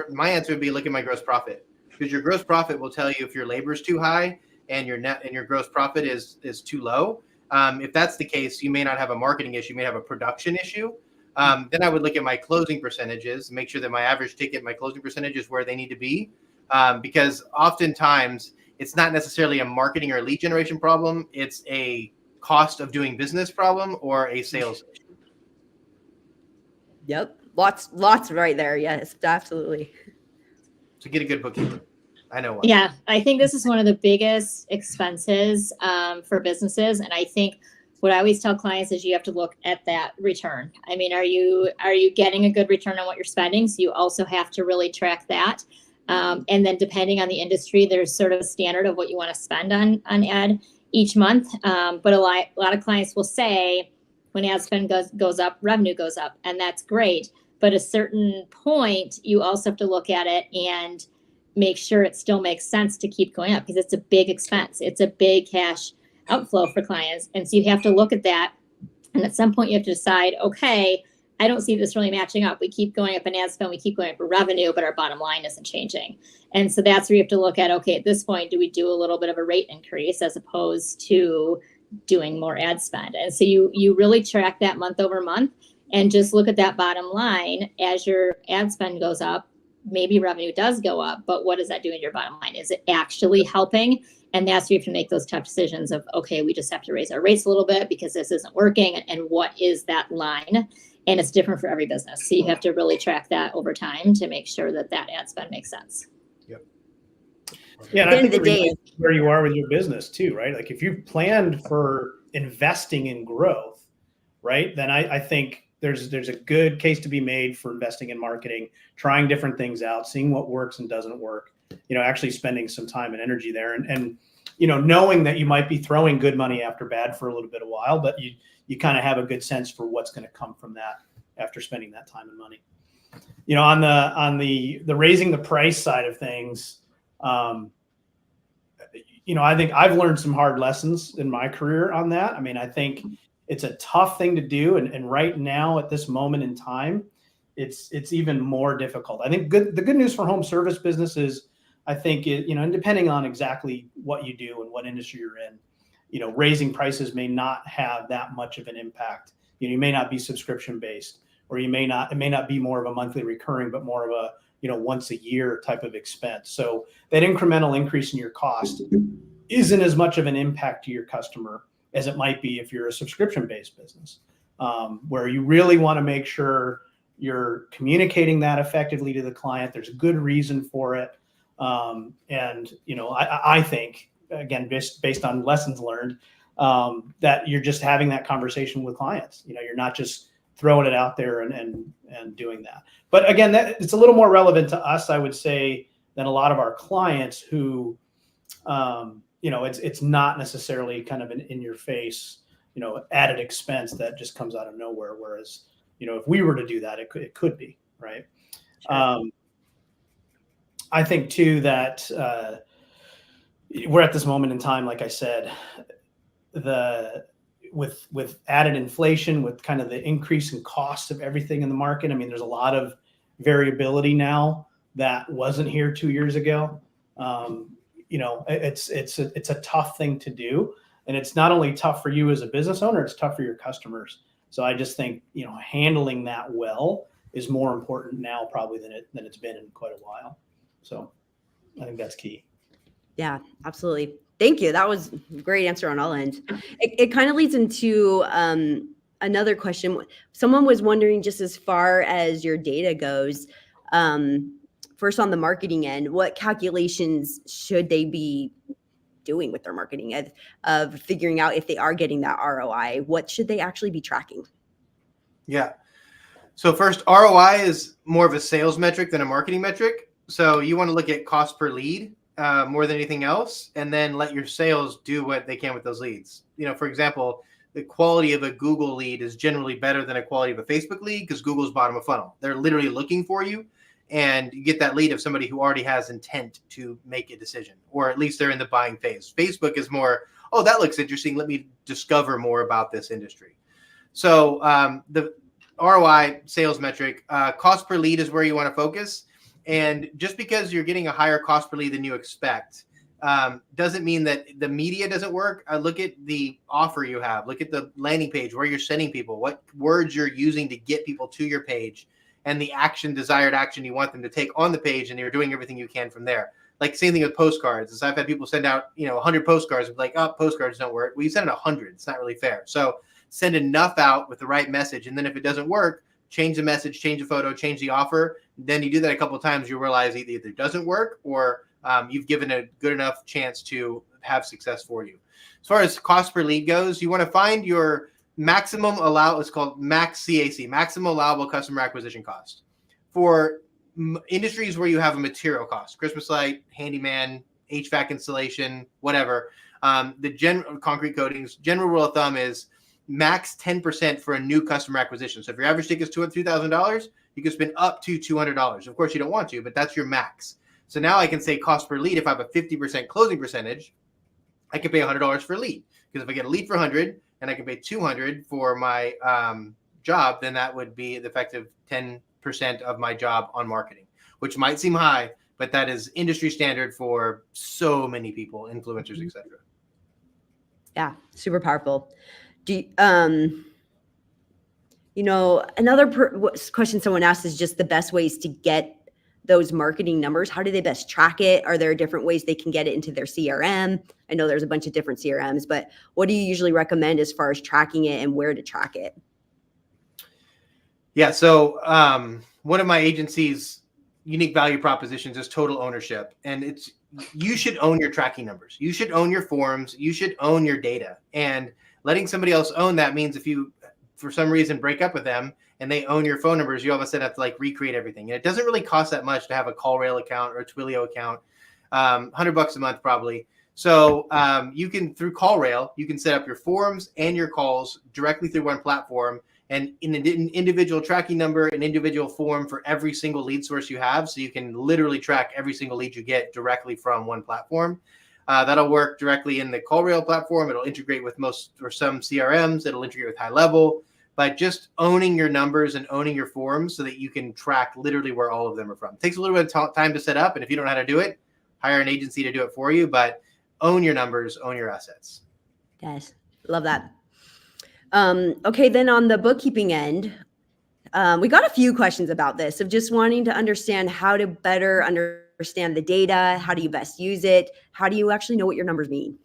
Speaker 2: my answer would be look at my gross profit, because your gross profit will tell you if your labor is too high and your gross profit is too low. If that's the case, you may not have a marketing issue, you may have a production issue. Then I would look at my closing percentages, make sure that my average ticket, my closing percentage is where they need to be. Because oftentimes it's not necessarily a marketing or lead generation problem. It's a cost of doing business problem or a sales issue.
Speaker 1: Yep. Lots right there. Yes, absolutely.
Speaker 2: So get a good bookkeeper. I know one.
Speaker 4: Yeah. I think this is one of the biggest expenses for businesses. And I think what I always tell clients is you have to look at that return. Are you getting a good return on what you're spending? So you also have to really track that. And then depending on the industry, there's sort of a standard of what you want to spend on ad each month. But a lot of clients will say when ad spend goes up, revenue goes up, and that's great. But at a certain point, you also have to look at it and make sure it still makes sense to keep going up, because it's a big expense. It's a big cash outflow for clients. And so you have to look at that. And at some point you have to decide, okay, I don't see this really matching up. We keep going up in ad spend, we keep going up for revenue, but our bottom line isn't changing. And so that's where you have to look at, okay, at this point, do we do a little bit of a rate increase as opposed to doing more ad spend? And so you really track that month over month and just look at that bottom line. As your ad spend goes up, maybe revenue does go up, but what does that do in your bottom line? Is it actually helping? And that's where you have to make those tough decisions of, okay, we just have to raise our rates a little bit because this isn't working. And what is that line? And it's different for every business. So you have to really track that over time to make sure that ad spend makes sense.
Speaker 2: Yep.
Speaker 3: Yeah.
Speaker 1: At the end of the day,
Speaker 3: where you are with your business too, right? Like if you've planned for investing in growth, right, then I think there's a good case to be made for investing in marketing, trying different things out, seeing what works and doesn't work, actually spending some time and energy there, and knowing that you might be throwing good money after bad for a little bit of while, but you kind of have a good sense for what's going to come from that after spending that time and money. On the raising the price side of things, I think I've learned some hard lessons in my career on that. I mean, I think it's a tough thing to do. And right now at this moment in time, it's even more difficult. I think the good news for home service businesses, I think, and depending on exactly what you do and what industry you're in, raising prices may not have that much of an impact. You may not be subscription based, or it may not be more of a monthly recurring, but more of a, once a year type of expense. So that incremental increase in your cost isn't as much of an impact to your customer as it might be if you're a subscription-based business, where you really want to make sure you're communicating that effectively to the client. There's a good reason for it. I think, again, based on lessons learned, that you're just having that conversation with clients. You're not just throwing it out there and doing that. But again, it's a little more relevant to us, I would say, than a lot of our clients who, it's not necessarily kind of an in your face, added expense that just comes out of nowhere. Whereas, if we were to do that, it could be, right? Sure. I think too that we're at this moment in time, like I said, with added inflation, with kind of the increase in cost of everything in the market. I mean, there's a lot of variability now that wasn't here 2 years ago. It's a tough thing to do, and it's not only tough for you as a business owner, it's tough for your customers. So I just think, handling that well is more important now probably than it's been in quite a while. So I think that's key.
Speaker 1: Yeah, absolutely. Thank you. That was a great answer on all ends. It kind of leads into another question. Someone was wondering, just as far as your data goes, first on the marketing end, what calculations should they be doing with their marketing of figuring out if they are getting that ROI? What should they actually be tracking?
Speaker 2: Yeah. So first, ROI is more of a sales metric than a marketing metric. So you want to look at cost per lead more than anything else, and then let your sales do what they can with those leads. For example, the quality of a Google lead is generally better than a quality of a Facebook lead because Google's bottom of funnel. They're literally looking for you, and you get that lead of somebody who already has intent to make a decision, or at least they're in the buying phase. Facebook is more, oh, that looks interesting. Let me discover more about this industry. So the ROI sales metric, cost per lead is where you want to focus. And just because you're getting a higher cost per lead than you expect doesn't mean that the media doesn't work. Look at the offer you have. Look at the landing page, where you're sending people, what words you're using to get people to your page, and the desired action you want them to take on the page, and you're doing everything you can from there. Like same thing with postcards. As I've had people send out 100 postcards, and be like, oh, postcards don't work. Well, you send 100. It's not really fair. So send enough out with the right message, and then if it doesn't work, change the message, change the photo, change the offer. Then you do that a couple of times, you realize either it doesn't work, or you've given a good enough chance to have success for you. As far as cost per lead goes, you want to find your maximum it's called max CAC, maximum allowable customer acquisition cost. For industries where you have a material cost, Christmas light, handyman, HVAC installation, whatever, the general concrete coatings, general rule of thumb is max 10% for a new customer acquisition. So if your average ticket is $2,000, you can spend up to $200. Of course, you don't want to, but that's your max. So now I can say cost per lead. If I have a 50% closing percentage, I can pay $100 for a lead. Because if I get a lead for 100 and I can pay 200 for my job, then that would be the effective 10% of my job on marketing, which might seem high, but that is industry standard for so many people, influencers, etc.
Speaker 1: Yeah, super powerful. Another question someone asked is just the best ways to get those marketing numbers. How do they best track it? Are there different ways they can get it into their CRM? I know there's a bunch of different CRMs, but what do you usually recommend as far as tracking it and where to track it?
Speaker 2: Yeah, so one of my agency's unique value propositions is total ownership. And it's you should own your tracking numbers. You should own your forms. You should own your data. And letting somebody else own that means if you, for some reason, break up with them and they own your phone numbers, you all of a sudden have to like recreate everything. And it doesn't really cost that much to have a CallRail account or a Twilio account, $100 a month probably. So you can, through CallRail, you can set up your forms and your calls directly through one platform, and in an individual tracking number, an individual form for every single lead source you have. So you can literally track every single lead you get directly from one platform. That'll work directly in the CallRail platform. It'll integrate with most or some CRMs. It'll integrate with High Level. But just owning your numbers and owning your forms so that you can track literally where all of them are from. It takes a little bit of time to set up. And if you don't know how to do it, hire an agency to do it for you. But own your numbers, own your assets.
Speaker 1: Yes, love that. Okay, then on the bookkeeping end, we got a few questions about this of just wanting to understand how to better understand the data. How do you best use it? How do you actually know what your numbers mean?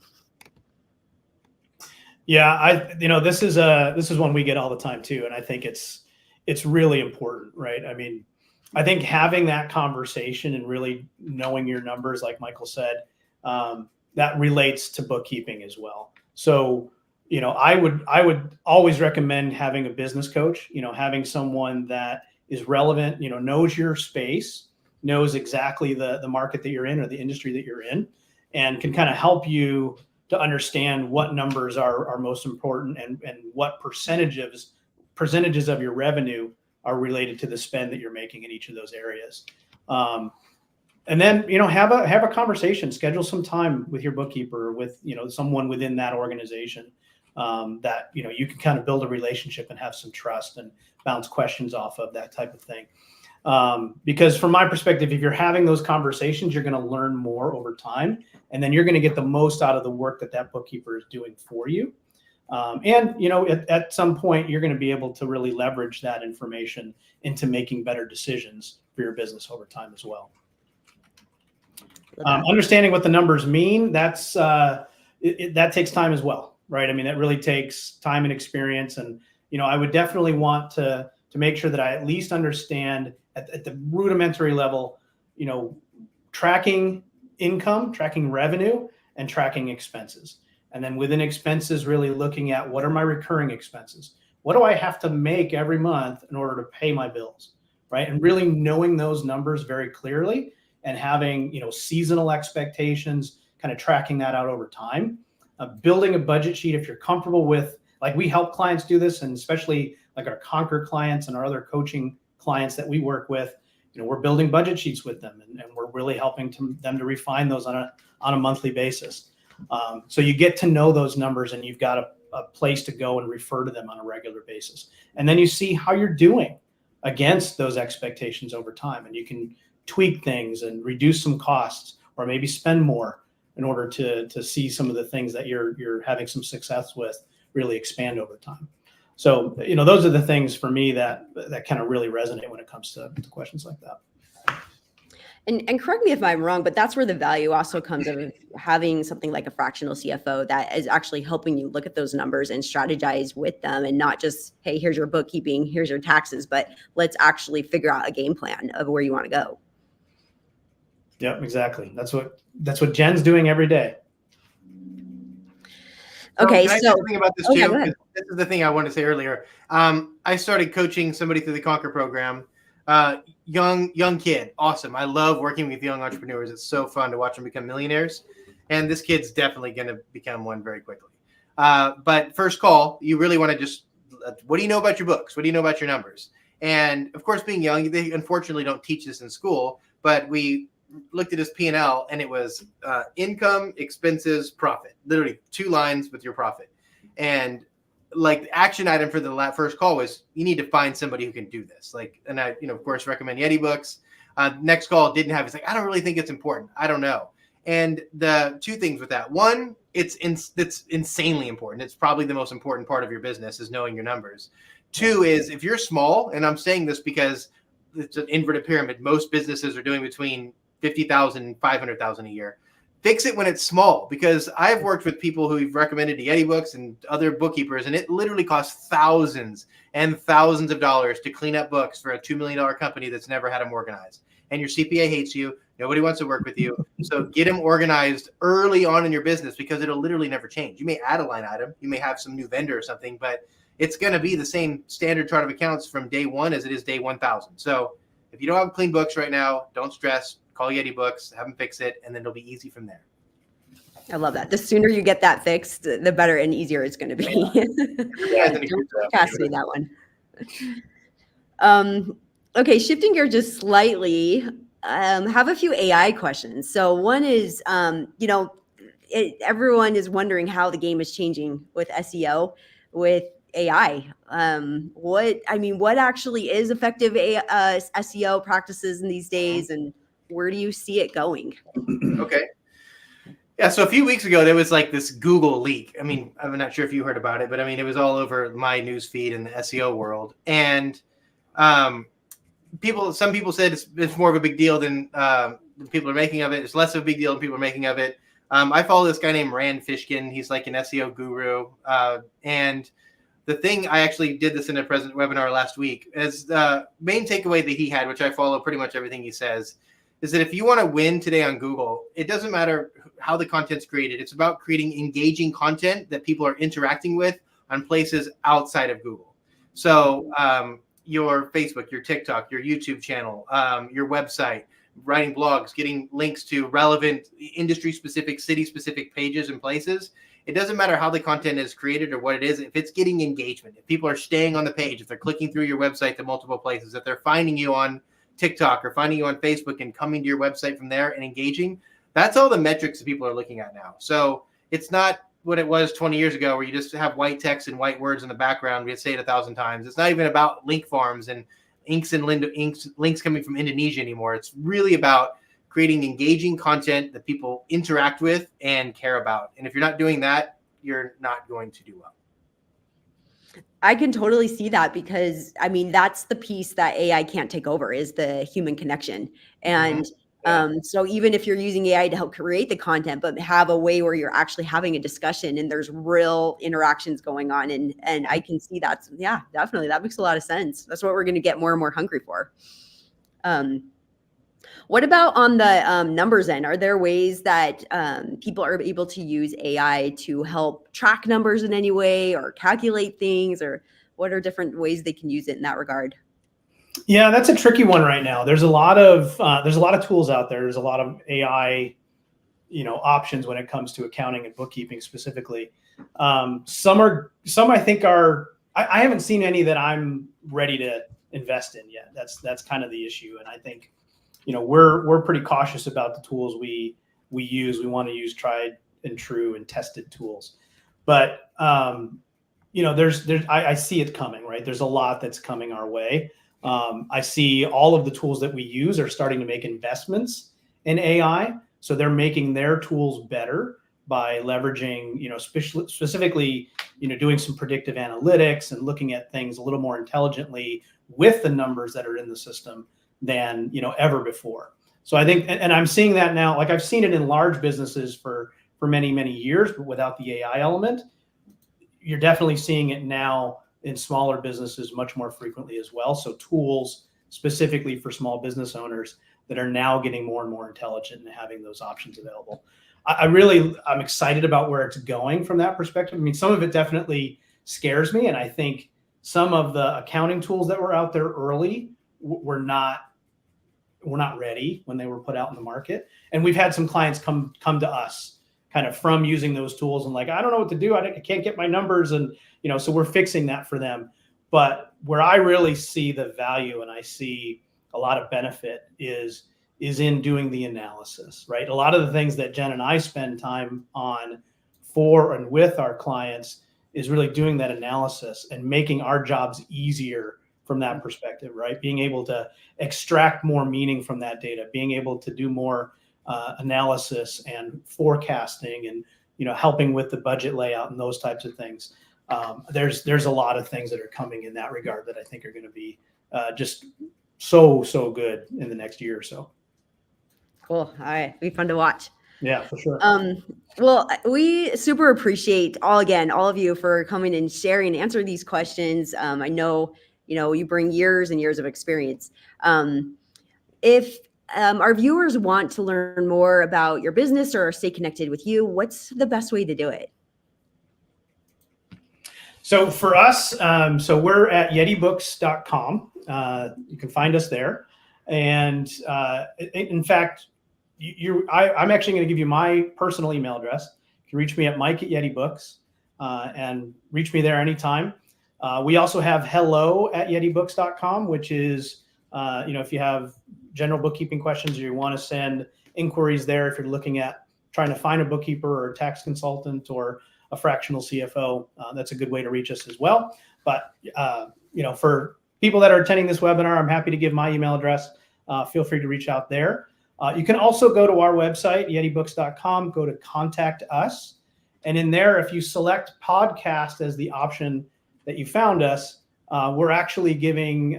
Speaker 3: Yeah, this is one we get all the time too, and I think it's really important, right? I mean, I think having that conversation and really knowing your numbers, like Michael said, that relates to bookkeeping as well. So, I would always recommend having a business coach, having someone that is relevant, knows your space, knows exactly the market that you're in or the industry that you're in, and can kind of help you to understand what numbers are most important and what percentages of your revenue are related to the spend that you're making in each of those areas. And then, have a conversation, schedule some time with your bookkeeper, with, someone within that organization that, you can kind of build a relationship and have some trust and bounce questions off of, that type of thing. Because from my perspective, if you're having those conversations, you're going to learn more over time, and then you're going to get the most out of the work that bookkeeper is doing for you. And, at some point, you're going to be able to really leverage that information into making better decisions for your business over time as well. Understanding what the numbers mean, that takes time as well, right? I mean, that really takes time and experience. And, I would definitely want to make sure that I at least understand at the rudimentary level, tracking income, tracking revenue, and tracking expenses. And then within expenses, really looking at what are my recurring expenses? What do I have to make every month in order to pay my bills, right? And really knowing those numbers very clearly and having, seasonal expectations, kind of tracking that out over time. Building a budget sheet if you're comfortable with, like we help clients do this, and especially like our Conquer clients and our other coaching clients that we work with, we're building budget sheets with them, and we're really helping them to refine those on a monthly basis. So you get to know those numbers, and you've got a place to go and refer to them on a regular basis. And then you see how you're doing against those expectations over time, and you can tweak things and reduce some costs, or maybe spend more in order to see some of the things that you're having some success with really expand over time. So, those are the things for me that kind of really resonate when it comes to questions like that.
Speaker 1: And correct me if I'm wrong, but that's where the value also comes of having something like a fractional CFO that is actually helping you look at those numbers and strategize with them, and not just, hey, here's your bookkeeping, here's your taxes, but let's actually figure out a game plan of where you want to go.
Speaker 3: Yep, exactly. That's what Jen's doing every day.
Speaker 1: Okay,
Speaker 2: Can I say something about this too?
Speaker 1: go ahead.
Speaker 2: This is the thing I wanted to say earlier. I started coaching somebody through the Conquer program. Young kid, awesome. I love working with young entrepreneurs. It's so fun to watch them become millionaires, and this kid's definitely going to become one very quickly. But first call, you really want to just, what do you know about your books? What do you know about your numbers? And of course, being young, they unfortunately don't teach this in school, but we looked at his P&L, and it was income, expenses, profit. Literally 2 lines with your profit. And like the action item for the first call was, you need to find somebody who can do this. Like, and I, of course, recommend Yeti books. Next call didn't have. It's like, I don't really think it's important. I don't know. And the 2 things with that: one, it's insanely important. It's probably the most important part of your business is knowing your numbers. 2 is, if you're small, and I'm saying this because it's an inverted pyramid. Most businesses are doing between 50,000 and 500,000 a year. Fix it when it's small, because I've worked with people who've recommended the Yeti books and other bookkeepers, and it literally costs thousands and thousands of dollars to clean up books for a $2 million company that's never had them organized. And your CPA hates you. Nobody wants to work with you. So get them organized early on in your business, because it'll literally never change. You may add a line item, you may have some new vendor or something, but it's going to be the same standard chart of accounts from day one as it is day 1,000. So if you don't have clean books right now, don't stress. Call Yeti Books, have them fix it, and then it'll be easy from there.
Speaker 1: I love that. The sooner you get that fixed, the better and easier it's going to be.
Speaker 2: Yeah.
Speaker 1: Don't procrastinate that one. Okay, shifting gears just slightly, have a few AI questions. So one is, everyone is wondering how the game is changing with SEO, with AI. What actually is effective SEO practices in these days, and where do you see it going?
Speaker 2: Okay. Yeah, so a few weeks ago, there was like this Google leak. I mean, I'm not sure if you heard about it, but I mean, it was all over my news feed in the SEO world. And some people said it's more of a big deal than people are making of it. It's less of a big deal than people are making of it. I follow this guy named Rand Fishkin. He's like an SEO guru. And the thing, I actually did this in a present webinar last week, is the main takeaway that he had, which I follow pretty much everything he says, is that if you want to win today on Google, it doesn't matter how the content's created. It's about creating engaging content that people are interacting with on places outside of Google. So your Facebook, your TikTok, your YouTube channel, your website, writing blogs, getting links to relevant industry-specific, city-specific pages and places. It doesn't matter how the content is created or what it is. If it's getting engagement, if people are staying on the page, if they're clicking through your website to multiple places, if they're finding you on TikTok or finding you on Facebook and coming to your website from there and engaging, that's all the metrics that people are looking at now. So it's not what it was 20 years ago, where you just have white text and white words in the background. We say it 1,000 times. It's not even about link farms and links coming from Indonesia anymore. It's really about creating engaging content that people interact with and care about. And if you're not doing that, you're not going to do well.
Speaker 1: I can totally see that, because that's the piece that AI can't take over, is the human connection. And so even if you're using AI to help create the content, but have a way where you're actually having a discussion and there's real interactions going on. And I can see that's, yeah, definitely. That makes a lot of sense. That's what we're going to get more and more hungry for. What about on the numbers end? Are there ways that people are able to use AI to help track numbers in any way, or calculate things, or what are different ways they can use it in that regard?
Speaker 3: Yeah, that's a tricky one right now. There's a lot of tools out there. There's a lot of AI, options when it comes to accounting and bookkeeping specifically. Some I think are. I haven't seen any that I'm ready to invest in yet. That's kind of the issue, and I think we're pretty cautious about the tools we use. We want to use tried and true and tested tools, but I see it coming, right? There's a lot that's coming our way. I see all of the tools that we use are starting to make investments in AI. So they're making their tools better by leveraging, specifically, doing some predictive analytics and looking at things a little more intelligently with the numbers that are in the system than, ever before. So I think, and I'm seeing that now, like I've seen it in large businesses for many, many years, but without the AI element. You're definitely seeing it now in smaller businesses much more frequently as well. So tools specifically for small business owners that are now getting more and more intelligent and having those options available. I'm excited about where it's going from that perspective. I mean, some of it definitely scares me. And I think some of the accounting tools that were out there early were not ready when they were put out in the market. And we've had some clients come to us kind of from using those tools and like, I don't know what to do. I can't get my numbers. And, so we're fixing that for them. But where I really see the value and I see a lot of benefit is in doing the analysis, right? A lot of the things that Jen and I spend time on for and with our clients is really doing that analysis and making our jobs easier from that perspective, right? Being able to extract more meaning from that data, being able to do more analysis and forecasting and, helping with the budget layout and those types of things. There's a lot of things that are coming in that regard that I think are going to be just so good in the next year or so.
Speaker 1: Cool. All right. Be fun to watch.
Speaker 3: Yeah, for sure.
Speaker 1: Well, we super appreciate all of you for coming and sharing and answering these questions. I know, you bring years and years of experience. If our viewers want to learn more about your business or stay connected with you, what's the best way to do it?
Speaker 3: So for us, so we're at yetibooks.com. You can find us there. And in fact, I'm actually going to give you my personal email address. You can reach me at mike@yetibooks and reach me there anytime. We also have hello@yetibooks.com, which is, if you have general bookkeeping questions or you want to send inquiries there, if you're looking at trying to find a bookkeeper or a tax consultant or a fractional CFO, that's a good way to reach us as well. But, for people that are attending this webinar, I'm happy to give my email address. Feel free to reach out there. You can also go to our website, yetibooks.com, go to contact us. And in there, if you select podcast as the option that you found us, we're actually giving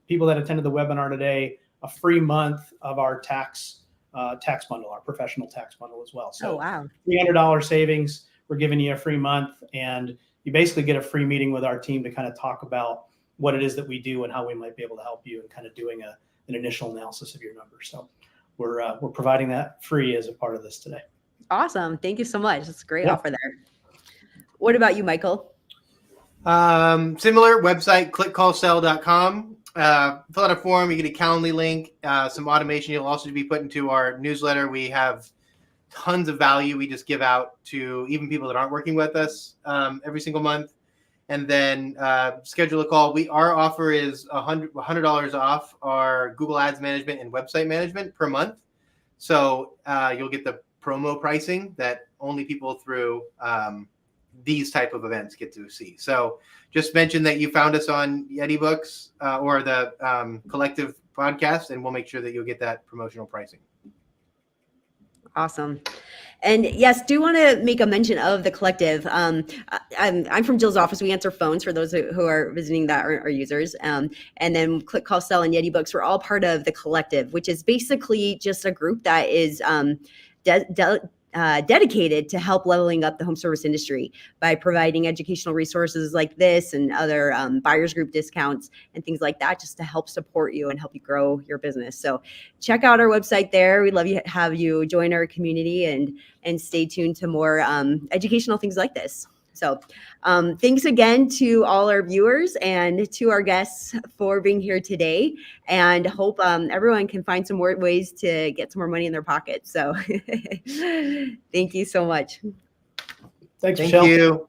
Speaker 3: people that attended the webinar today a free month of our tax bundle, our professional tax bundle as well. So
Speaker 1: wow.
Speaker 3: $300 savings. We're giving you a free month, and you basically get a free meeting with our team to kind of talk about what it is that we do and how we might be able to help you and kind of doing an initial analysis of your numbers. So we're providing that free as a part of this today.
Speaker 1: Awesome. Thank you so much. That's a great offer there. What about you, Michael?
Speaker 2: Similar website, clickcallsell.com. Fill out a form, you get a Calendly link, some automation. You'll also be put into our newsletter. We have tons of value we just give out to even people that aren't working with us every single month. And then schedule a call. Our offer is $100 off our Google Ads management and website management per month. So you'll get the promo pricing that only people through these type of events get to see. So just mention that you found us on Yeti Books or the Collective podcast, and we'll make sure that you'll get that promotional pricing.
Speaker 1: Awesome. And yes, do want to make a mention of the Collective. I'm from Jill's office. We answer phones for those who are visiting that are users. And then Click, Call, Sell, and Yeti Books, we're all part of the Collective, which is basically just a group that is dedicated to help leveling up the home service industry by providing educational resources like this and other buyers group discounts and things like that, just to help support you and help you grow your business. So check out our website there. We'd love to have you join our community and stay tuned to more educational things like this. So thanks again to all our viewers and to our guests for being here today, and hope everyone can find some more ways to get some more money in their pockets. So thank you so much.
Speaker 3: Thanks,
Speaker 2: Thank
Speaker 3: Michelle.
Speaker 2: you.